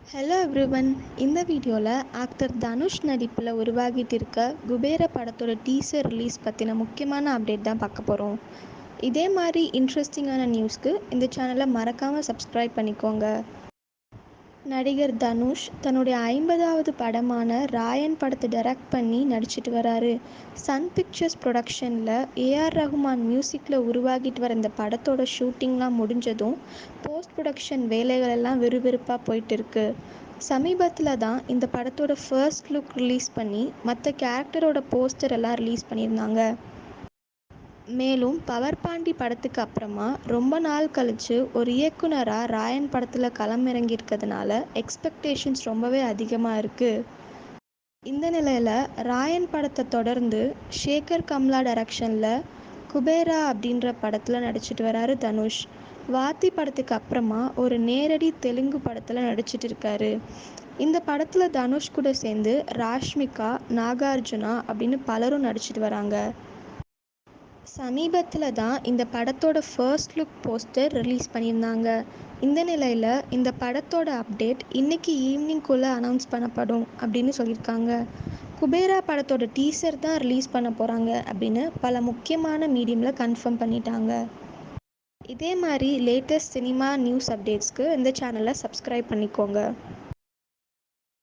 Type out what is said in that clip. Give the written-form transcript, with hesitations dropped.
Hello everyone. இந்த வீடியோவில் actor Dhanush நடிப்பில் உருவாகிட்டு இருக்க குபேர படத்தோட டீசர் ரிலீஸ் பற்றின முக்கியமான அப்டேட் தான் பார்க்க போகிறோம். இதே மாதிரி இன்ட்ரெஸ்டிங்கான நியூஸ்க்கு இந்த சேனலை மறக்காமல் சப்ஸ்கிரைப் பண்ணிக்கோங்க. நடிகர் தனுஷ் தன்னுடைய 50வது படமான ராயன் படத்தை டைரக்ட் பண்ணி நடிச்சிட்டு வராரு. சன் பிக்சர்ஸ் ப்ரொடக்ஷனில் ஏஆர் ரஹ்மான் மியூசிக்கில் உருவாகிட்டு வர இந்த படத்தோட ஷூட்டிங்லாம் முடிஞ்சதும் போஸ்ட் ப்ரொடக்ஷன் வேலைகள் எல்லாம் விறுவிறுப்பாக போயிட்டு இருக்கு. சமீபத்தில் தான் இந்த படத்தோட ஃபர்ஸ்ட் லுக் ரிலீஸ் பண்ணி மற்ற கேரக்டரோட போஸ்டர் எல்லாம் ரிலீஸ் பண்ணியிருந்தாங்க. மேலும் பவர் பாண்டி படத்துக்கு அப்புறமா ரொம்ப நாள் கழித்து ஒரு இயக்குனராக ராயன் படத்தில் களமிறங்கியிருக்கிறதுனால எக்ஸ்பெக்டேஷன்ஸ் ரொம்பவே அதிகமாக இருக்குது. இந்த நிலையில் ராயன் படத்தை தொடர்ந்து ஷேகர் கம்லா டைரக்ஷனில் குபேரா அப்படின்ற படத்தில் நடிச்சிட்டு வராரு தனுஷ். வாத்தி படத்துக்கு அப்புறமா ஒரு நேரடி தெலுங்கு படத்தில் நடிச்சிட்டு இருக்காரு. இந்த படத்தில் தனுஷ் கூட சேர்ந்து ராஷ்மிகா, நாகார்ஜுனா அப்படின்னு பலரும் நடிச்சிட்டு வராங்க. சமீபத்தில் தான் இந்த படத்தோட ஃபர்ஸ்ட் லுக் போஸ்டர் ரிலீஸ் பண்ணியிருந்தாங்க. இந்த நிலையில் இந்த படத்தோட அப்டேட் இன்னைக்கு ஈவினிங்குள்ளே அனௌன்ஸ் பண்ணப்படும் அப்படின்னு சொல்லியிருக்காங்க. குபேரா படத்தோட டீசர் தான் ரிலீஸ் பண்ண போகிறாங்க அப்படின்னு பல முக்கியமான மீடியமில் கன்ஃபார்ம் பண்ணிட்டாங்க. இதே மாதிரி லேட்டஸ்ட் சினிமா நியூஸ் அப்டேட்ஸ்க்கு இந்த சேனலை சப்ஸ்கிரைப் பண்ணிக்கோங்க.